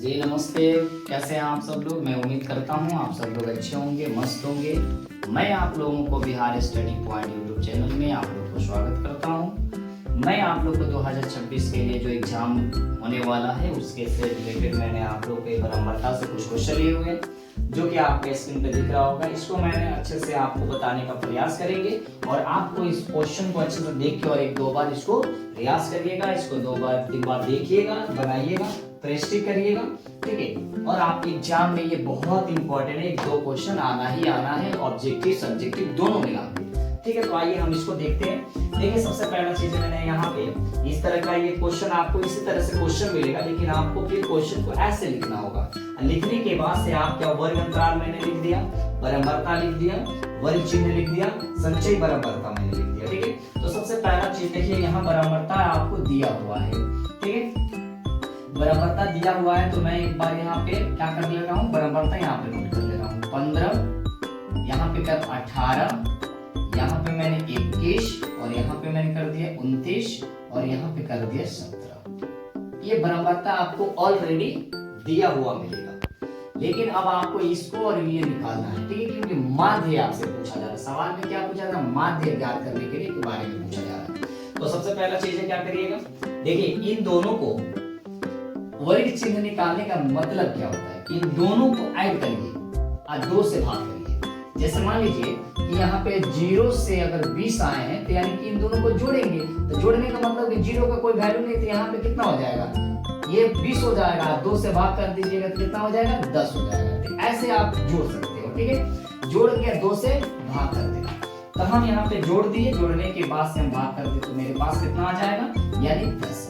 जी नमस्ते। कैसे हैं आप सब लोग। मैं उम्मीद करता हूं आप सब लोग अच्छे होंगे, मस्त होंगे। मैं आप लोगों को Bihar study point YouTube channel में आप लोग को स्वागत करता हूं। मैं आप लोग को 2026 के लिए जो एग्जाम होने वाला है उसके से रिलेटेड मैंने आप लोग को एक बार से कुछ क्वेश्चन लिए हुए हैं जो कि आपके स्क्रीन पे दिख रहा होगा। इसको मैंने अच्छे से आपको बताने का प्रयास करेंगे और आपको इस क्वेश्चन को अच्छे से देख के और एक दो बार इसको प्रयास करिएगा, इसको दो बार तीन बार देखिएगा, बनाइएगा, प्रैक्टिस करिएगा, ठीक है। और आपके एग्जाम में ये बहुत इंपॉर्टेंट है, एक दो क्वेश्चन आना ही आना है, ऑब्जेक्टिव सब्जेक्टिव दोनों मिला के, ठीक है। तो आइए हम इसको देखते हैं। देखिए सबसे पहला चीज मैंने यहाँ पे इस तरह का ये क्वेश्चन आपको इसी तरह से क्वेश्चन मिलेगा, लेकिन आपको फिर क्वेश्चन को ऐसे लिखना होगा। लिखने के बाद से आप क्या वर्ग अंतराल मैंने लिख दिया, बराबरता लिख दिया, वर्ग चिन्ह लिख दिया, संचयी बराबरता मैंने लिख दिया, ठीक है। तो सबसे पहला चीज देखिए यहाँ बराबरता आपको दिया हुआ है, ठीक है। बराबरता दिया हुआ है तो मैं एक बार यहाँ पे क्या कर ले रहा हूँ, बराबरता यहाँ पे नोट कर ले रहा हूँ। 15, यहाँ पे कर 18, यहाँ पे मैंने 21 और यहाँ पे मैंने कर दिया 29 और यहाँ पे कर दिया 17। ये बराबरता आपको ऑलरेडी दिया हुआ मिलेगा, लेकिन अब आपको इसको और ये निकालना है, ठीक है। क्योंकि माध्य आपसे पूछा जा रहा है, सवाल में क्या पूछा जा रहा है, माध्य ज्ञात करने के लिए के बारे में पूछा जा रहा है। तो सबसे पहला चीज है क्या करिएगा, देखिए इन दोनों को वर्ग चिन्ह निकालने का मतलब क्या होता है, इन दोनों को ऐड करिए और 2 से भाग करिए। जैसे मान लीजिए कि यहाँ पे 0 से अगर 20 आए हैं तो यानी कि इन दोनों को जोड़ेंगे, तो जोड़ने का मतलब कि 0 का कोई वैल्यू नहीं, तो यहाँ पे कितना हो जाएगा, ये 20 हो जाएगा, 2 से भाग कर दीजिएगा तो कितना हो जाएगा, 10 हो जाएगा। तो ऐसे आप जोड़ सकते हो, ठीक है। जोड़ के 2 से भाग कर देना, तो हम यहाँ पे जोड़ दिए, जोड़ने के बाद से हम भाग कर दे तो मेरे पास कितना आ जाएगा, यानी 10।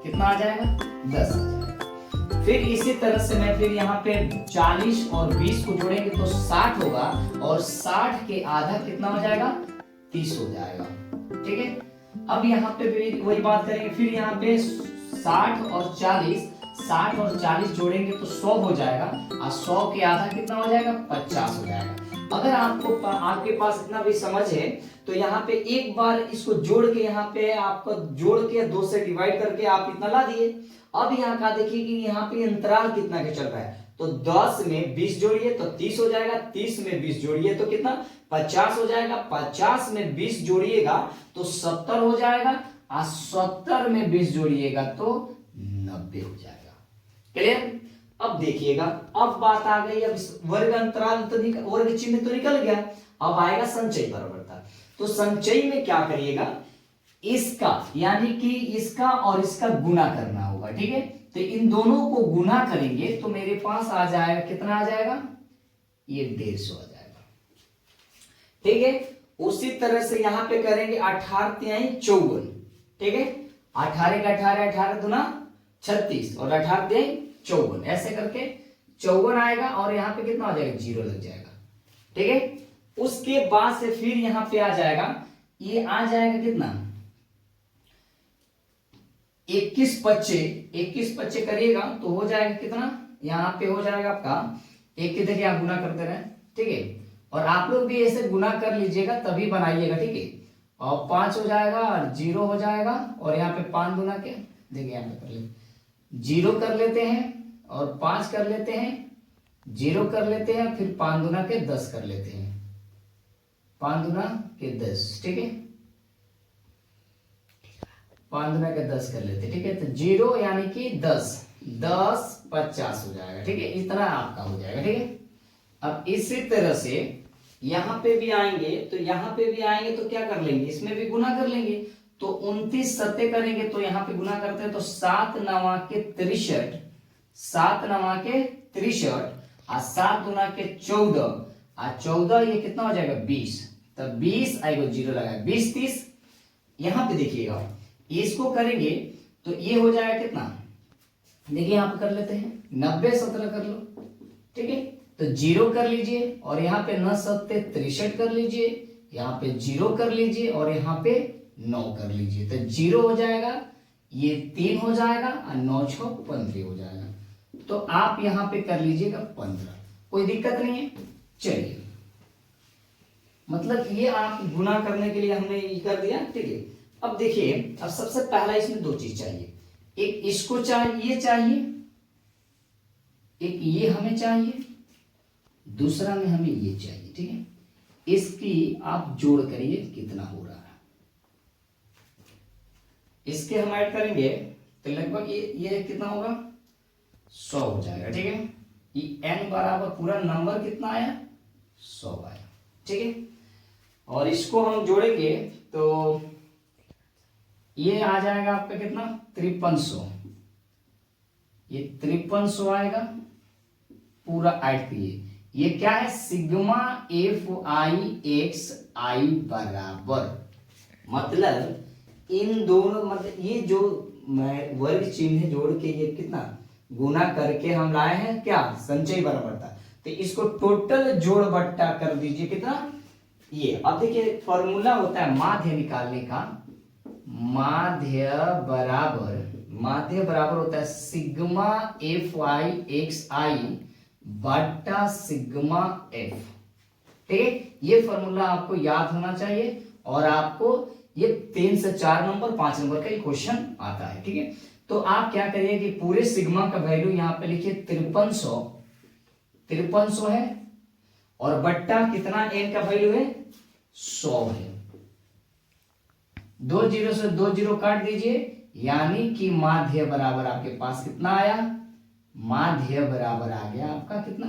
कितना आ जाएगा, 10 आ जाएगा। फिर इसी तरह से मैं फिर यहाँ पे 40 और 20 को जोड़ेंगे तो 60 होगा और 60 के आधा कितना हो जाएगा, 30 हो जाएगा, ठीक है। अब यहाँ पे भी वही बात करेंगे, फिर यहाँ पे 60 और 40 जोड़ेंगे तो 100 हो जाएगा और 100 के आधा कितना हो जाएगा, 50 हो जाएगा। अगर आपके पास इतना भी समझ है तो यहाँ पे एक बार इसको जोड़ के यहाँ पे आपको जोड़ के 2 से डिवाइड करके आप इतना ला दिए। अब यहाँ का देखिए कि यहाँ पे अंतराल कितना के चल रहा है, तो 10 में 20 जोड़िए तो 30 हो जाएगा, 30 में 20 जोड़िए तो कितना, 50 हो जाएगा, 50 में 20 जोड़िएगा तो 70 हो जाएगा और 70 में 20 जोड़िएगा तो 90 हो जाएगा। क्लियर। अब देखिएगा, अब बात आ गई, अब वर्ग अंतराल तो वर्ग चिन्ह तो निकल गया, अब आएगा संचयी बराबरता। तो संचयी में क्या करिएगा, इसका यानी कि इसका और इसका गुना करना होगा, ठीक है। तो इन दोनों को गुना करेंगे तो मेरे पास आ जाएगा, कितना आ जाएगा, ये 150 आ जाएगा, ठीक है। उसी तरह से यहां पे करेंगे 18 तिहाई 54, ठीक है। 18 का 18, 18 दूना 36 और 18 तिहाई 54, ऐसे करके 54 आएगा और यहाँ पे कितना हो जाएगा, 0 लग जाएगा, ठीक है। उसके बाद से फिर यहाँ पे आ जाएगा, ये आ जाएगा कितना, 21 25 करिएगा तो हो जाएगा कितना, यहाँ पे हो जाएगा आपका एक के देखिए आप गुना करते रहे, ठीक है। और आप लोग भी ऐसे गुना कर लीजिएगा तभी बनाइएगा, ठीक है। और 5 हो जाएगा और 0 हो जाएगा और यहाँ पे 5 गुना के देखिए यहाँ पे कर लेते 0 कर लेते हैं और 5 कर लेते हैं, 0 कर लेते हैं, फिर 5 गुना के 10 कर लेते हैं, 5 गुना के 10, ठीक है। 5 गुना के 10 कर लेते, ठीक है। तो 0 यानी कि 10 50 हो जाएगा, ठीक है। इतना आपका हो जाएगा, ठीक है। अब इसी तरह से यहां पे भी आएंगे तो यहां पे भी आएंगे तो क्या कर लेंगे, इसमें भी गुना कर लेंगे। तो 29 सत्ते करेंगे तो यहाँ पे गुना करते हैं तो 7 9 के 63, 7 9 के 63 और 7 गुना के 14 और 14 ये कितना हो जाएगा, 20। तो 20 आएगा, 0 लगाए, 20 30। यहाँ पे देखिएगा इसको करेंगे तो ये हो जाएगा कितना, देखिए यहाँ पे कर लेते हैं 90 17 कर लो, ठीक है। तो 0 कर लीजिए और यहाँ पे 9 7 63 कर लीजिए, यहाँ पे 0 कर लीजिए और यहाँ पे 9 कर लीजिए, तो 0 हो जाएगा, ये 3 हो जाएगा और 9 6 15 हो जाएगा। तो आप यहाँ पे कर लीजिएगा 15, कोई दिक्कत नहीं है। चलिए, मतलब ये आप गुना करने के लिए हमने ये कर दिया, ठीक है। अब देखिए, अब सबसे पहला इसमें 2 चीज चाहिए, एक इसको चाहिए, ये चाहिए, एक ये हमें चाहिए, दूसरा में हमें ये चाहिए, ठीक है। इसकी आप जोड़ करिए कितना हो रहा है, इसके हम ऐड करेंगे तो लगभग ये कितना होगा 100 हो जाएगा, ठीक है। ये n बराबर पूरा नंबर कितना आया 100 आया, ठीक है। और इसको हम जोड़ेंगे तो ये आ जाएगा आपका कितना 5300, ये 5300 आएगा पूरा ऐड किए। ये क्या है सिग्मा एफ आई एक्स आई बराबर, मतलब इन दोनों मतलब ये जो वर्ग चिन्ह जोड़ के ये कितना गुना करके हम लाए हैं क्या संचयी बराबरता, तो इसको टोटल जोड़ बट्टा कर दीजिए कितना ये। अब देखिए फॉर्मूला होता है माध्य निकालने का, माध्य बराबर होता है सिग्मा एफ आई एक्स आई बट्टा सिग्मा एफ, ठीक है। ये फॉर्मूला आपको याद होना चाहिए और आपको ये 3 से 4 नंबर 5 नंबर का ये क्वेश्चन आता है, ठीक है। तो आप क्या करिए कि पूरे सिग्मा का वैल्यू यहाँ पे लिखिए 5300 है और बट्टा कितना एन का वैल्यू है 100 है। 2 जीरो से 2 जीरो काट दीजिए, यानी कि माध्य बराबर आपके पास कितना आया, माध्य बराबर आ गया आपका कितना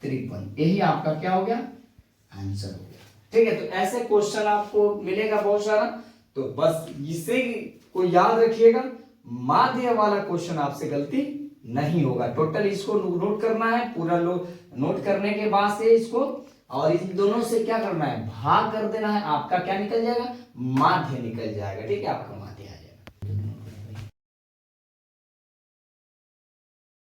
53। यही आपका क्या हो गया आंसर हो गया, ठीक है। तो ऐसे क्वेश्चन आपको मिलेगा बहुत सारा, तो बस इसे को याद रखिएगा, माध्य वाला क्वेश्चन आपसे गलती नहीं होगा। टोटल इसको नोट करना है, पूरा नोट करने के बाद से इसको और इन दोनों से क्या करना है भाग कर देना है, आपका क्या निकल जाएगा माध्य निकल जाएगा, ठीक है आपका।